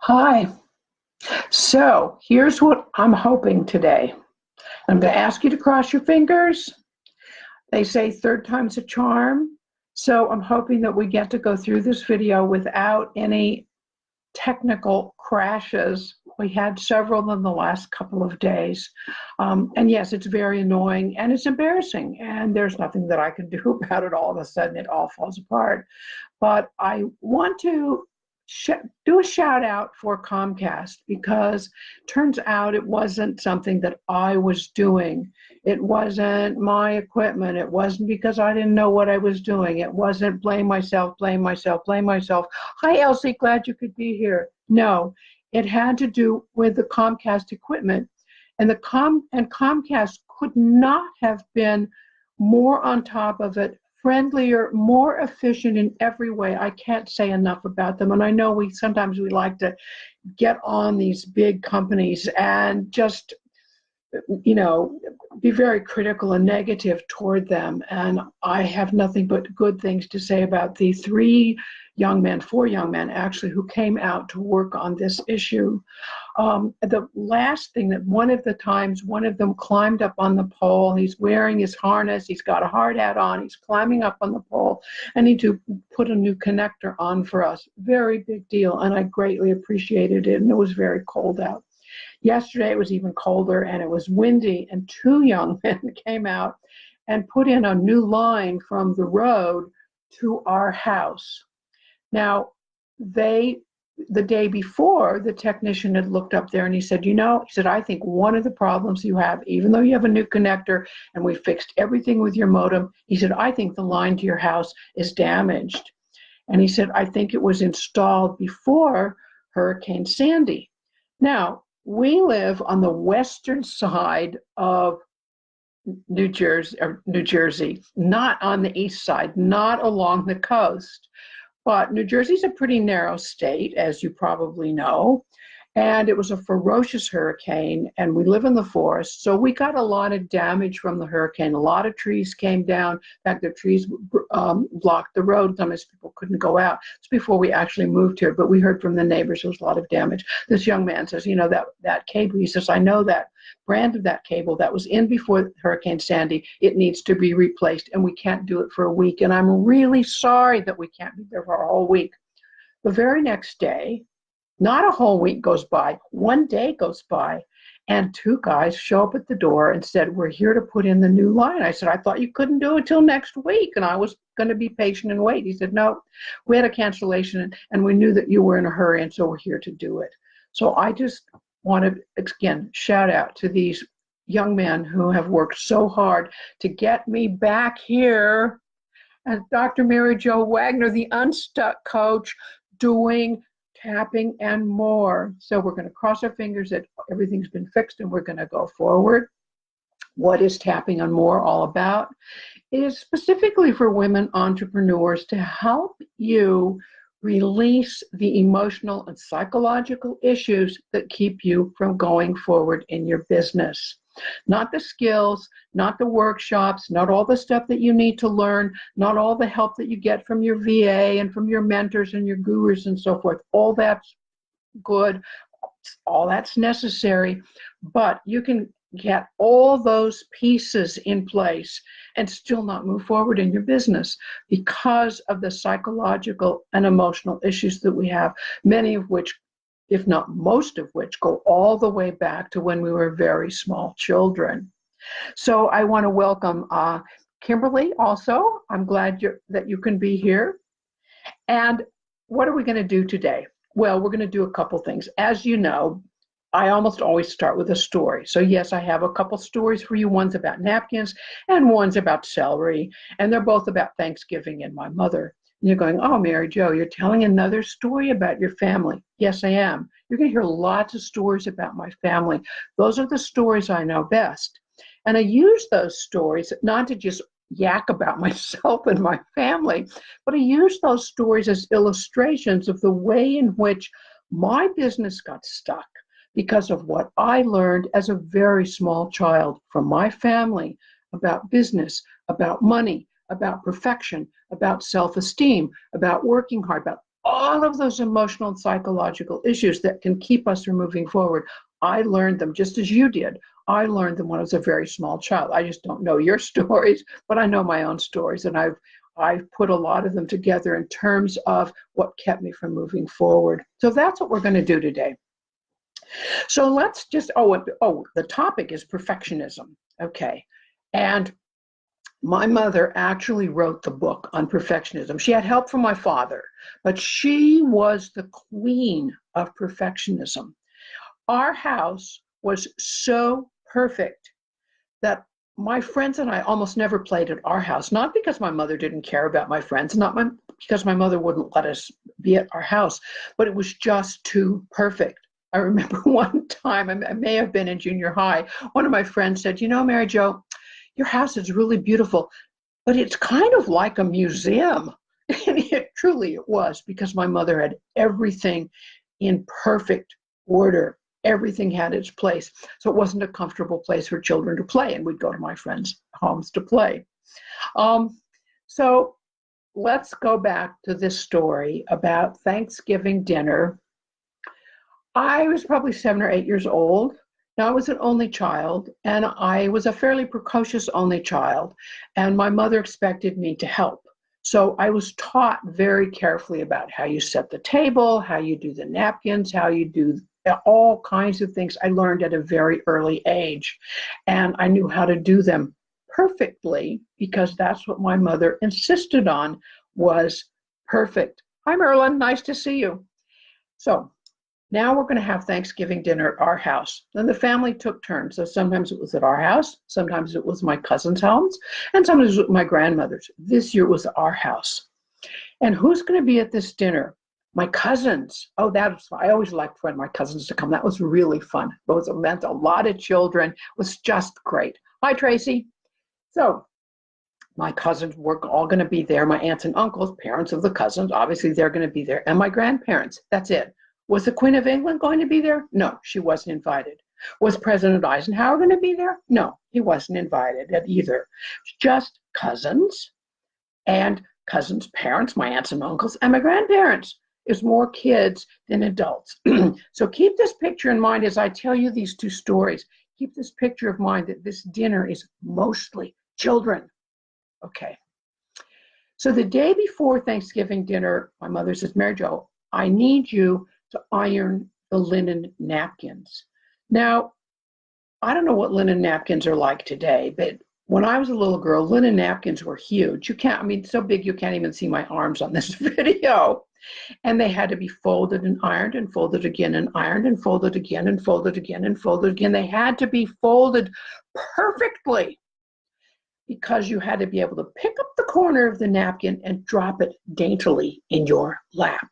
Hi. So here's what I'm hoping today. I'm going to ask you to cross your fingers. They say third time's a charm. So I'm hoping that we get to go through this video without any technical crashes. We had several in the last couple of days. And yes, it's very annoying and it's embarrassing. And there's nothing that I can do about it. All of a sudden, it all falls apart. But I want to do a shout out for Comcast because turns out it wasn't something that I was doing. It wasn't my equipment. It wasn't because I didn't know what I was doing. It wasn't blame myself, blame myself, blame myself. Hi, Elsie, glad you could be here. No, it had to do with the Comcast equipment. And Comcast could not have been more on top of it, friendlier, more efficient in every way. I can't say enough about them. And I know we sometimes we like to get on these big companies and just, be very critical and negative toward them. And I have nothing but good things to say about the four young men actually, who came out to work on this issue. The last thing that one of the times, one of them climbed up on the pole. He's wearing his harness. He's got a hard hat on. He's climbing up on the pole. And he to put a new connector on for us. Very big deal. And I greatly appreciated it. And it was very cold out. Yesterday it was even colder and it was windy. And two young men came out and put in a new line from the road to our house. Now, the day before, the technician had looked up there and he said, I think one of the problems you have, even though you have a new connector and we fixed everything with your modem, he said, I think the line to your house is damaged. And he said, I think it was installed before Hurricane Sandy. Now, we live on the western side of New Jersey, not on the east side, not along the coast. But New Jersey's a pretty narrow state, as you probably know, and it was a ferocious hurricane, and we live in the forest, so we got a lot of damage from the hurricane. A lot of trees came down. In fact, the trees blocked the road. Sometimes people couldn't go out. It's before we actually moved here, but we heard from the neighbors there was a lot of damage. This young man says, that cable, he says, I know that brand of that cable that was in before Hurricane Sandy. It needs to be replaced, and we can't do it for a week, and I'm really sorry that we can't be there for a whole week. The very next day, not a whole week goes by, one day goes by, and two guys show up at the door and said, we're here to put in the new line. I said, I thought you couldn't do it till next week, and I was going to be patient and wait. He said, no, we had a cancellation, and we knew that you were in a hurry, and so we're here to do it. So I just want to, again, shout out to these young men who have worked so hard to get me back here as Dr. Mary Jo Wagner, the Unstuck Coach, doing tapping and more. So we're going to cross our fingers that everything's been fixed and we're going to go forward. What is tapping and more all about? It is specifically for women entrepreneurs to help you release the emotional and psychological issues that keep you from going forward in your business. Not the skills, not the workshops, not all the stuff that you need to learn, not all the help that you get from your VA and from your mentors and your gurus and so forth. All that's good, all that's necessary, but you can get all those pieces in place and still not move forward in your business because of the psychological and emotional issues that we have, many of which, if not most of which, go all the way back to when we were very small children. So I want to welcome Kimberly also. I'm glad that you can be here. And what are we going to do today? Well, we're going to do a couple things. As you know, I almost always start with a story. So yes, I have a couple stories for you. One's about napkins and one's about celery. And they're both about Thanksgiving and my mother. And you're going, oh, Mary Jo, you're telling another story about your family. Yes, I am. You're going to hear lots of stories about my family. Those are the stories I know best. And I use those stories not to just yak about myself and my family, but I use those stories as illustrations of the way in which my business got stuck because of what I learned as a very small child from my family about business, about money, about perfection, about self-esteem, about working hard, about all of those emotional and psychological issues that can keep us from moving forward. I learned them just as you did. I learned them when I was a very small child. I just don't know your stories, but I know my own stories, and I've put a lot of them together in terms of what kept me from moving forward. So that's what we're going to do today. So let's just, the topic is perfectionism. Okay. And my mother actually wrote the book on perfectionism. She had help from my father, but she was the queen of perfectionism. Our house was so perfect that my friends and I almost never played at our house, not because my mother didn't care about my friends, because my mother wouldn't let us be at our house, but it was just too perfect. I remember one time, I may have been in junior high, one of my friends said, Mary Jo, your house is really beautiful, but it's kind of like a museum. And it was, because my mother had everything in perfect order. Everything had its place. So it wasn't a comfortable place for children to play, and we'd go to my friends' homes to play. So let's go back to this story about Thanksgiving dinner. I was probably 7 or 8 years old. Now, I was an only child, and I was a fairly precocious only child, and my mother expected me to help. So I was taught very carefully about how you set the table, how you do the napkins, how you do all kinds of things I learned at a very early age. And I knew how to do them perfectly because that's what my mother insisted on, was perfect. Hi, Merlin. Nice to see you. So now we're going to have Thanksgiving dinner at our house. And the family took turns. So sometimes it was at our house, sometimes it was my cousin's house, and sometimes it was my grandmother's. This year it was our house. And who's going to be at this dinner? My cousins. Oh, that was fun. I always liked for my cousins to come. That was really fun. It meant a lot of children. It was just great. Hi, Tracy. So my cousins were all going to be there. My aunts and uncles, parents of the cousins, obviously they're going to be there. And my grandparents. That's it. Was the Queen of England going to be there? No, she wasn't invited. Was President Eisenhower going to be there? No, he wasn't invited either. Just cousins and cousins' parents, my aunts and uncles, and my grandparents. Is more kids than adults. So keep this picture in mind as I tell you these two stories. Keep this picture of mind that this dinner is mostly children. Okay. So the day before Thanksgiving dinner, my mother says, Mary Jo, I need you to iron the linen napkins. Now, I don't know what linen napkins are like today, but when I was a little girl, linen napkins were huge. So big you can't even see my arms on this video. And they had to be folded and ironed and folded again and ironed and folded again and folded again and folded again. They had to be folded perfectly because you had to be able to pick up the corner of the napkin and drop it daintily in your lap.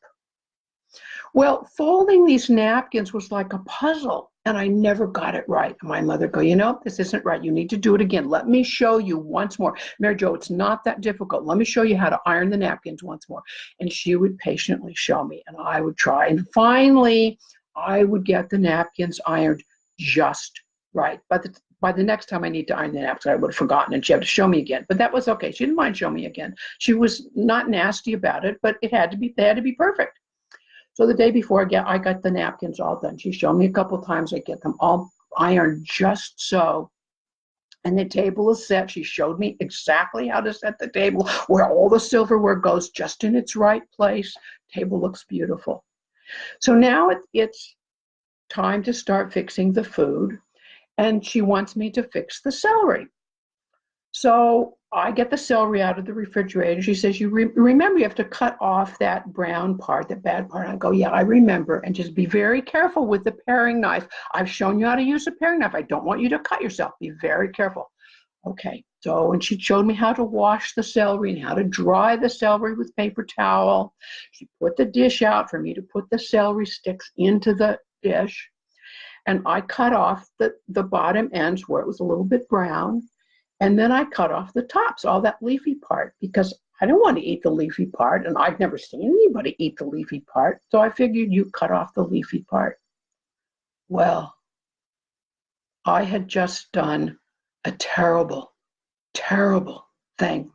Well, folding these napkins was like a puzzle, and I never got it right. And my mother would go, this isn't right. You need to do it again. Let me show you once more. Mary Jo, it's not that difficult. Let me show you how to iron the napkins once more. And she would patiently show me, and I would try. And finally, I would get the napkins ironed just right. By the next time I need to iron the napkins, I would have forgotten, and she had to show me again. But that was okay. She didn't mind showing me again. She was not nasty about it, but they had to be perfect. So the day before I got the napkins all done. She showed me a couple of times. I get them all ironed just so. And the table is set. She showed me exactly how to set the table, where all the silverware goes just in its right place. Table looks beautiful. So now it's time to start fixing the food. And she wants me to fix the celery. So I get the celery out of the refrigerator. She says, remember, you have to cut off that brown part, that bad part. I go, yeah, I remember. And just be very careful with the paring knife. I've shown you how to use a paring knife. I don't want you to cut yourself. Be very careful. Okay. So, and she showed me how to wash the celery and how to dry the celery with paper towel. She put the dish out for me to put the celery sticks into the dish. And I cut off the bottom ends where it was a little bit brown. And then I cut off the tops, all that leafy part, because I don't want to eat the leafy part, and I've never seen anybody eat the leafy part. So I figured you cut off the leafy part. Well, I had just done a terrible, terrible thing.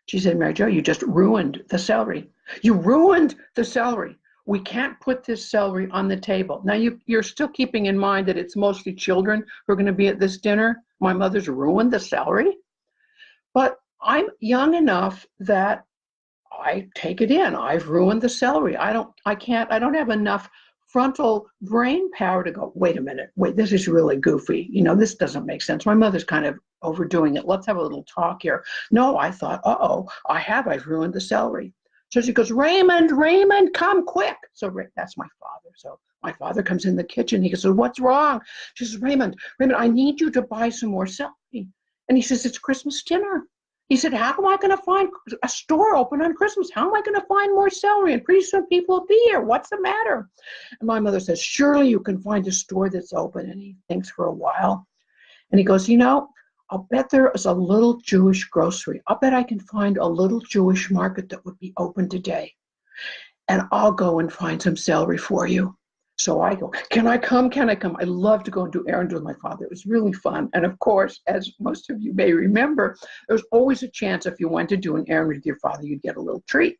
She said, Mary Jo, you just ruined the celery. You ruined the celery. We can't put this celery on the table. Now, you're still keeping in mind that it's mostly children who are going to be at this dinner. My mother's ruined the celery. But I'm young enough that I take it in. I've ruined the celery. I don't have enough frontal brain power to go, wait a minute, wait, this is really goofy. This doesn't make sense. My mother's kind of overdoing it. Let's have a little talk here. No, I thought, I've ruined the celery. So she goes, Raymond, come quick. So that's my father. So my father comes in the kitchen. He goes, so what's wrong? She says, Raymond, I need you to buy some more celery. And he says, it's Christmas dinner. He said, how am I going to find a store open on Christmas? How am I going to find more celery? And pretty soon people will be here. What's the matter? And my mother says, surely you can find a store that's open. And he thinks for a while. And he goes, I'll bet there is a little Jewish grocery. I'll bet I can find a little Jewish market that would be open today. And I'll go and find some celery for you. So I go, can I come? I love to go and do errands with my father. It was really fun. And of course, as most of you may remember, there's always a chance if you went to do an errand with your father, you'd get a little treat.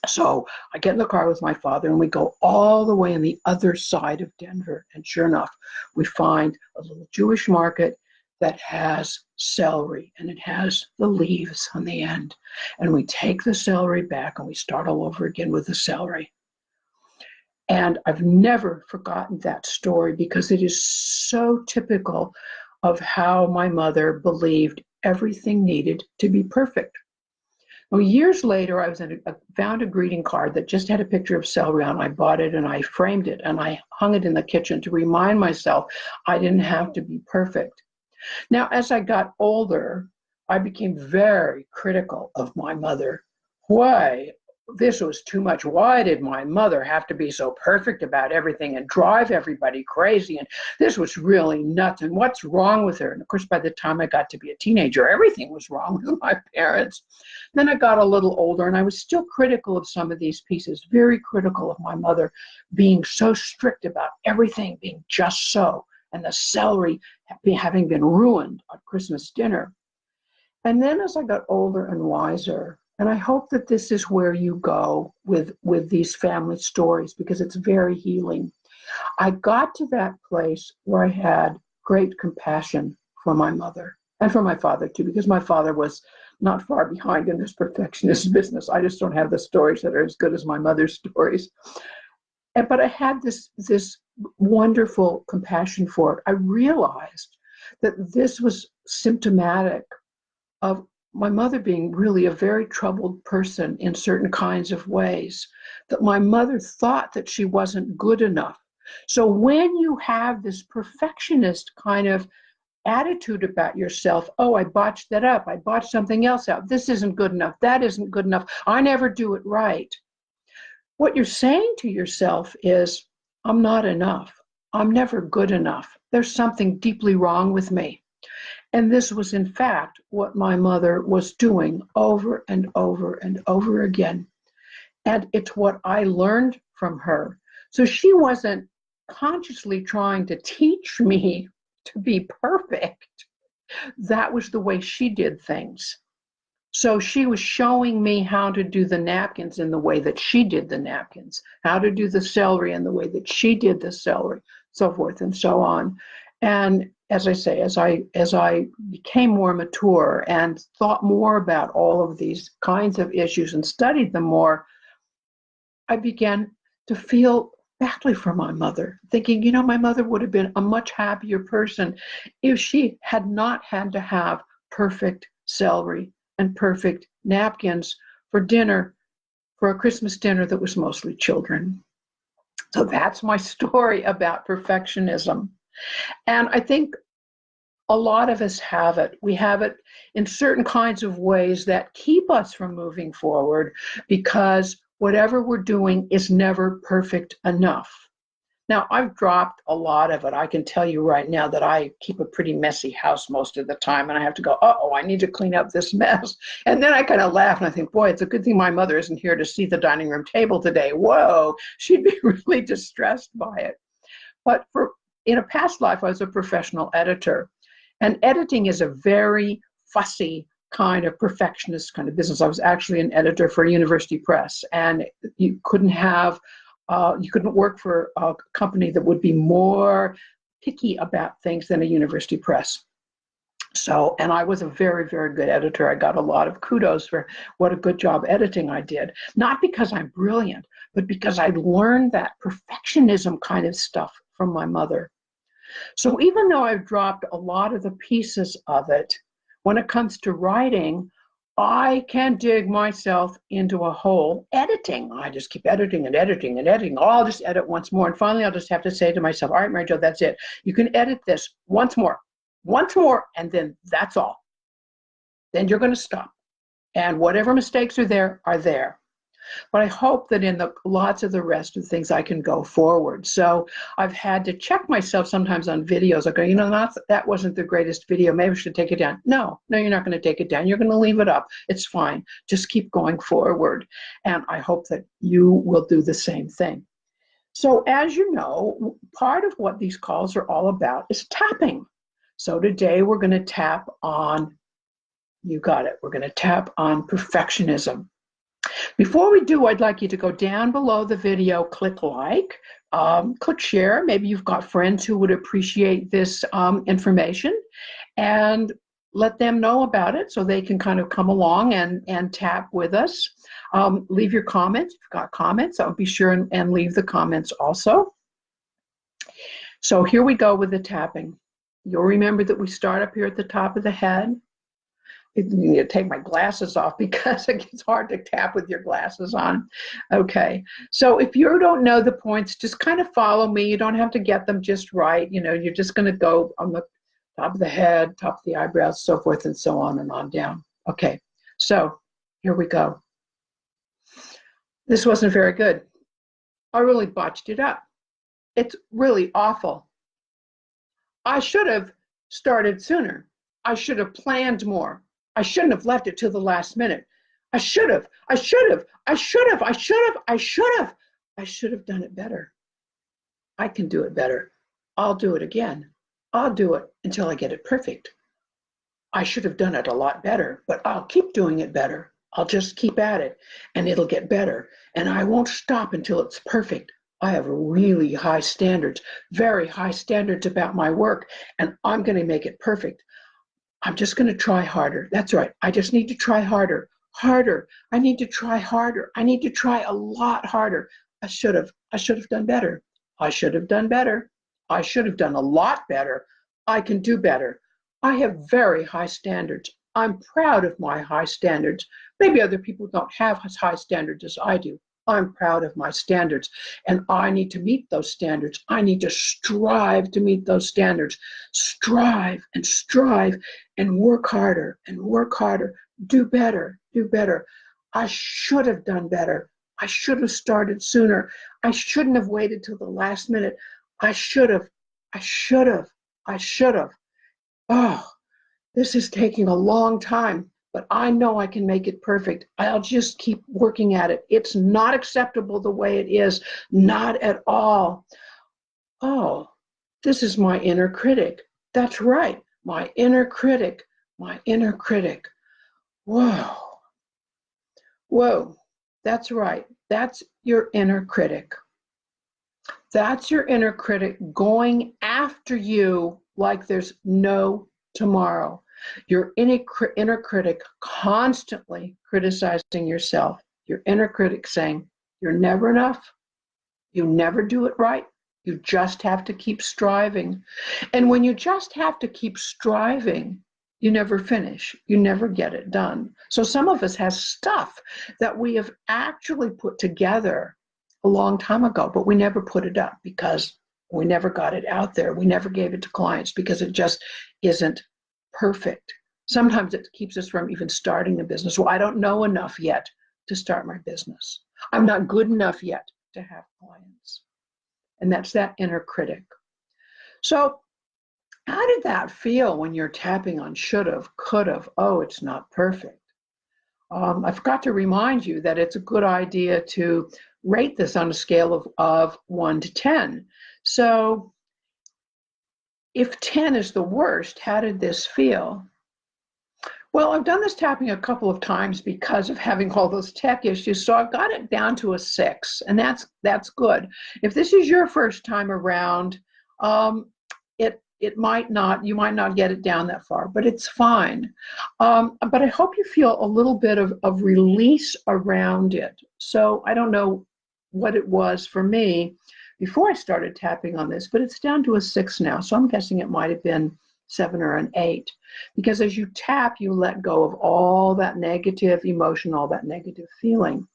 So I get in the car with my father and we go all the way on the other side of Denver. And sure enough, we find a little Jewish market that has celery and it has the leaves on the end. And we take the celery back and we start all over again with the celery. And I've never forgotten that story because it is so typical of how my mother believed everything needed to be perfect. Well, years later, I found a greeting card that just had a picture of celery on it. I bought it and I framed it and I hung it in the kitchen to remind myself I didn't have to be perfect. Now, as I got older, I became very critical of my mother. Why? This was too much. Why did my mother have to be so perfect about everything and drive everybody crazy? And this was really nuts. And what's wrong with her? And of course, by the time I got to be a teenager, everything was wrong with my parents. Then I got a little older and I was still critical of some of these pieces, very critical of my mother being so strict about everything being just so, and the celery having been ruined on Christmas dinner. And then as I got older and wiser, and I hope that this is where you go with these family stories because it's very healing. I got to that place where I had great compassion for my mother and for my father too, because my father was not far behind in this perfectionist business. I just don't have the stories that are as good as my mother's stories. But I had this wonderful compassion for it. I realized that this was symptomatic of my mother being really a very troubled person in certain kinds of ways, that my mother thought that she wasn't good enough. So when you have this perfectionist kind of attitude about yourself, oh, I botched that up, I botched something else out, this isn't good enough, that isn't good enough, I never do it right. What you're saying to yourself is, I'm not enough, I'm never good enough, there's something deeply wrong with me. And this was, in fact, what my mother was doing over and over and over again. And it's what I learned from her. So she wasn't consciously trying to teach me to be perfect. That was the way she did things. So she was showing me how to do the napkins in the way that she did the napkins, how to do the celery in the way that she did the celery, so forth and so on. And as I say, as I became more mature and thought more about all of these kinds of issues and studied them more, I began to feel badly for my mother, thinking, my mother would have been a much happier person if she had not had to have perfect celery and perfect napkins for dinner, for a Christmas dinner that was mostly children. So that's my story about perfectionism. And I think a lot of us have it. We have it in certain kinds of ways that keep us from moving forward because whatever we're doing is never perfect enough. Now, I've dropped a lot of it. I can tell you right now that I keep a pretty messy house most of the time, and I have to go, I need to clean up this mess. And then I kind of laugh, and I think, boy, it's a good thing my mother isn't here to see the dining room table today. Whoa, she'd be really distressed by it. But in a past life, I was a professional editor, and editing is a very fussy kind of perfectionist kind of business. I was actually an editor for a university press, and you couldn't work for a company that would be more picky about things than a university press. So, and I was a very, very good editor. I got a lot of kudos for what a good job editing I did. Not because I'm brilliant, but because I learned that perfectionism kind of stuff from my mother. So even though I've dropped a lot of the pieces of it, when it comes to writing, I can dig myself into a hole editing. I just keep editing and editing and editing. Oh, I'll just edit once more. And finally, I'll just have to say to myself, all right, Mary Jo, that's it. You can edit this once more, and then that's all. Then you're going to stop. And whatever mistakes are there, are there. But I hope that in lots of the rest of the things I can go forward. So I've had to check myself sometimes on videos. I go, that wasn't the greatest video. Maybe I should take it down. No, you're not going to take it down. You're going to leave it up. It's fine. Just keep going forward. And I hope that you will do the same thing. So as you know, part of what these calls are all about is tapping. So today we're going to tap on, you got it, we're going to tap on perfectionism. Before we do, I'd like you to go down below the video, click like, click share. Maybe you've got friends who would appreciate this information, and let them know about it so they can kind of come along and tap with us. Leave your comments. If you've got comments, I'll be sure and leave the comments also. So here we go with the tapping. You'll remember that we start up here at the top of the head. You need to take my glasses off because it gets hard to tap with your glasses on. Okay, so if you don't know the points, just kind of follow me. You don't have to get them just right. You're just going to go on the top of the head, top of the eyebrows, so forth and so on and on down. Okay, so here we go. This wasn't very good. I really botched it up. It's really awful. I should have started sooner. I should have planned more. I shouldn't have left it to the last minute. I should have done it better. I can do it better. I'll do it again. I'll do it until I get it perfect. I should have done it a lot better, but I'll keep doing it better. I'll just keep at it and it'll get better. And I won't stop until it's perfect. I have really high standards, very high standards about my work, and I'm going to make it perfect. I'm just going to try harder. That's right. I just need to try harder. I need to try harder. I need to try a lot harder. I should have done better. I should have done better. I should have done a lot better. I can do better. I have very high standards. I'm proud of my high standards. Maybe other people don't have as high standards as I do. I'm proud of my standards, and I need to meet those standards. I need to strive to meet those standards. Strive and work harder and work harder. Do better. I should have done better. I should have started sooner. I shouldn't have waited till the last minute. I should have. Oh, this is taking a long time, but I know I can make it perfect. I'll just keep working at it. It's not acceptable the way it is, not at all. Oh, this is my inner critic. That's right, my inner critic. Whoa, that's right. That's your inner critic. That's your inner critic going after you like there's no tomorrow. Your inner critic constantly criticizing yourself. Your inner critic saying, you're never enough. You never do it right. You just have to keep striving. And when you just have to keep striving, you never finish. You never get it done. So some of us have stuff that we have actually put together a long time ago, but we never put it up because we never got it out there. We never gave it to clients because it just isn't perfect. Sometimes it keeps us from even starting a business. Well, I don't know enough yet to start my business. I'm not good enough yet to have clients. And that's that inner critic. So how did that feel when you're tapping on should have, could have? Oh, it's not perfect. I forgot to remind you that it's a good idea to rate this on a scale of 1 to 10. So if 10 is the worst, how did this feel? Well, I've done this tapping a couple of times because of having all those tech issues. So I've got it down to a 6, and that's good. If this is your first time around, it might not, you might not get it down that far, but it's fine. But I hope you feel a little bit of release around it. So I don't know what it was for me before I started tapping on this, but it's down to a 6 now. So I'm guessing it might have been 7 or an 8, because as you tap, you let go of all that negative emotion, all that negative feeling.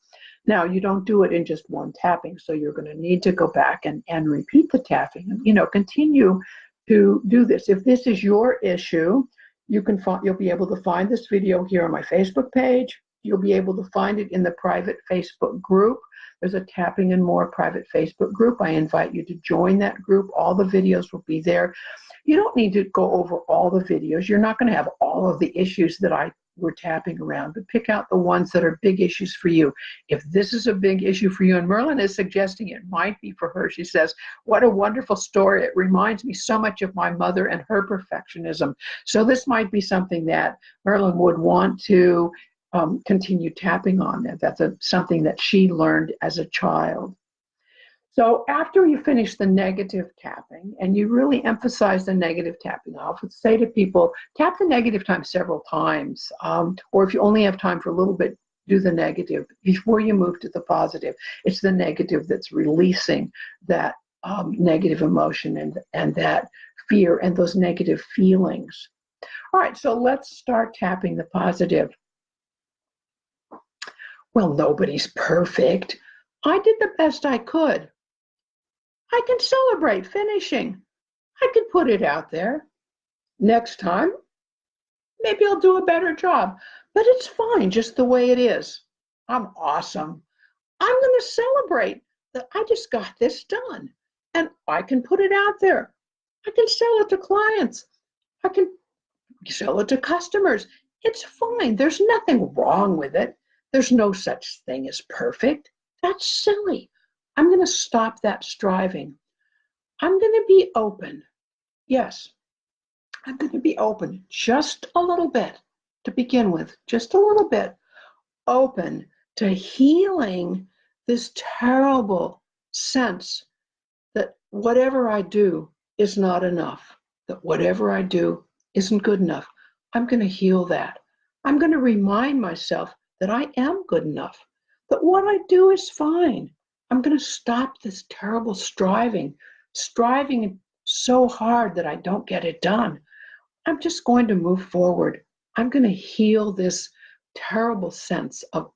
Now, you don't do it in just one tapping, so you're going to need to go back and repeat the tapping, and continue to do this. If this is your issue, you'll be able to find this video here on my Facebook page. You'll be able to find it in the private Facebook group. There's a Tapping and More private Facebook group. I invite you to join that group. All the videos will be there. You don't need to go over all the videos. You're not going to have all of the issues that we're tapping around, but pick out the ones that are big issues for you. If this is a big issue for you, and Merlin is suggesting it might be for her, she says, what a wonderful story. It reminds me so much of my mother and her perfectionism. So this might be something that Merlin would want to continue tapping on. That's something that she learned as a child. So after you finish the negative tapping, and you really emphasize the negative tapping, I often say to people, tap the negative time several times, or if you only have time for a little bit, do the negative before you move to the positive. It's the negative that's releasing that negative emotion and that fear and those negative feelings. All right, so let's start tapping the positive. Well, nobody's perfect. I did the best I could. I can celebrate finishing. I can put it out there. Next time, maybe I'll do a better job, but it's fine just the way it is. I'm awesome. I'm going to celebrate that I just got this done, and I can put it out there. I can sell it to clients. I can sell it to customers. It's fine. There's nothing wrong with it. There's no such thing as perfect. That's silly. I'm going to stop that striving. I'm going to be open. Yes, I'm going to be open just a little bit to begin with, just a little bit open to healing this terrible sense that whatever I do is not enough, that whatever I do isn't good enough. I'm going to heal that. I'm going to remind myself that I am good enough, that what I do is fine. I'm going to stop this terrible striving so hard that I don't get it done. I'm just going to move forward. I'm going to heal this terrible sense of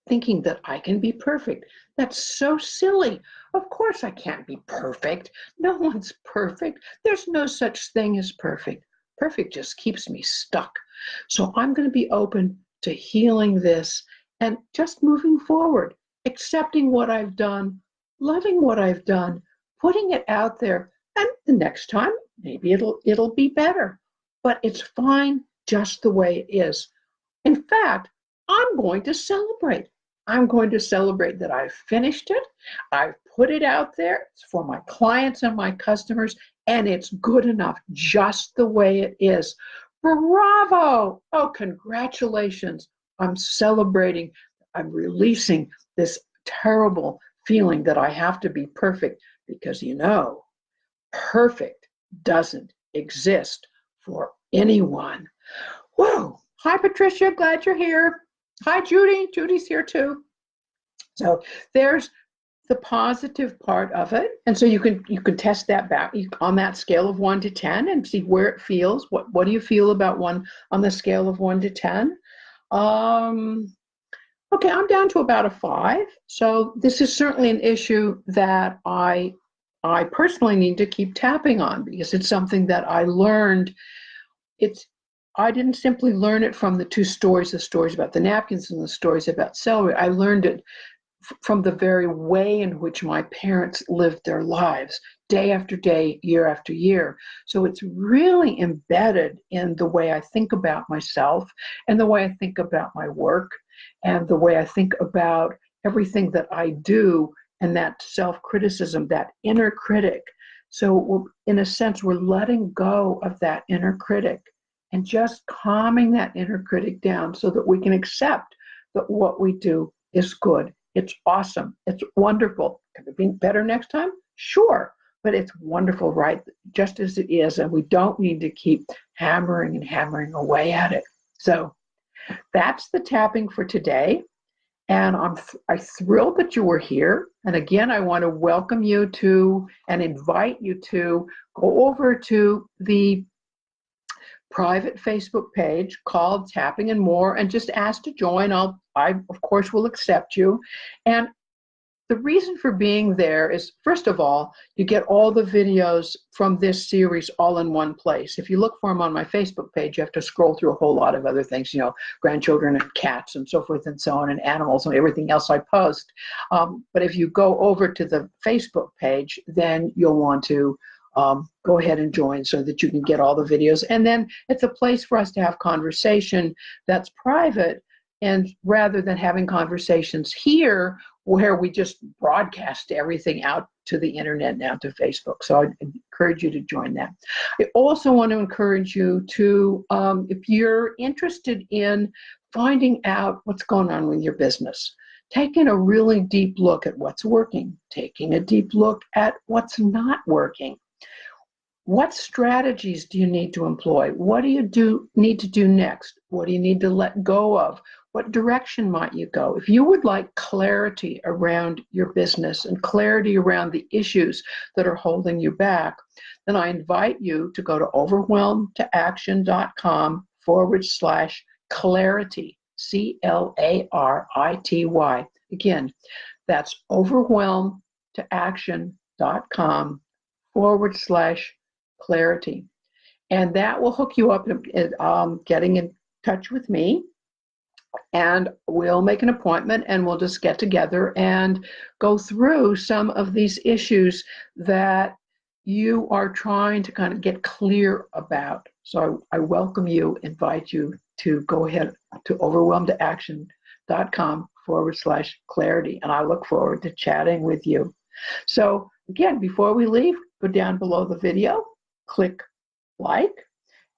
thinking that I can be perfect. That's so silly. Of course I can't be perfect. No one's perfect. There's no such thing as perfect. Perfect just keeps me stuck. So I'm going to be open to healing this and just moving forward, accepting what I've done, loving what I've done, putting it out there, and the next time maybe it'll be better. But it's fine just the way it is. In fact, I'm going to celebrate. I'm going to celebrate that I've finished it. I've put it out there. It's for my clients and my customers, and it's good enough just the way it is. Bravo! Oh, congratulations. I'm celebrating. I'm releasing this terrible feeling that I have to be perfect because, perfect doesn't exist for anyone. Whoa. Hi, Patricia. Glad you're here. Hi, Judy. Judy's here too. So there's the positive part of it. And so you can test that back on that scale of 1 to 10 and see where it feels. What do you feel about one on the scale of 1 to 10? Okay, I'm down to about a 5. So this is certainly an issue that I personally need to keep tapping on because it's something that I learned. I didn't simply learn it from the stories about the napkins and the stories about celery. I learned it from the very way in which my parents lived their lives, day after day, year after year. So it's really embedded in the way I think about myself and the way I think about my work and the way I think about everything that I do and that self-criticism, that inner critic. So in a sense, we're letting go of that inner critic and just calming that inner critic down so that we can accept that what we do is good. It's awesome. It's wonderful. Can it be better next time? Sure. But it's wonderful, right? Just as it is. And we don't need to keep hammering and hammering away at it. So that's the tapping for today. And I'm thrilled that you were here. And again, I want to welcome you to and invite you to go over to the private Facebook page called Tapping and More and just ask to join. I of course will accept you. And the reason for being there is, first of all, you get all the videos from this series all in one place. If you look for them on my Facebook page, you have to scroll through a whole lot of other things, grandchildren and cats and so forth and so on, and animals and everything else I post. But if you go over to the Facebook page, then you'll want to go ahead and join so that you can get all the videos. And then it's a place for us to have conversation that's private, and rather than having conversations here where we just broadcast everything out to the internet and out to Facebook. So I encourage you to join that. I also want to encourage you to, if you're interested in finding out what's going on with your business, taking a really deep look at what's working, taking a deep look at what's not working. What strategies do you need to employ? What do you need to do next? What do you need to let go of? What direction might you go? If you would like clarity around your business and clarity around the issues that are holding you back, then I invite you to go to overwhelmtoaction.com/clarity, CLARITY. Again, that's overwhelmtoaction.com/clarity. And that will hook you up in getting in touch with me. And we'll make an appointment and we'll just get together and go through some of these issues that you are trying to kind of get clear about. So I welcome you, invite you to go ahead to overwhelmtoaction.com/clarity. And I look forward to chatting with you. So again, before we leave, go down below the video, click like,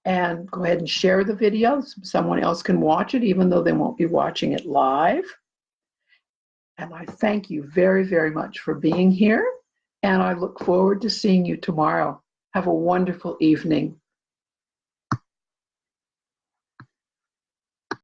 and go ahead and share the video so someone else can watch it, even though they won't be watching it live. And I thank you very, very much for being here. And I look forward to seeing you tomorrow. Have a wonderful evening.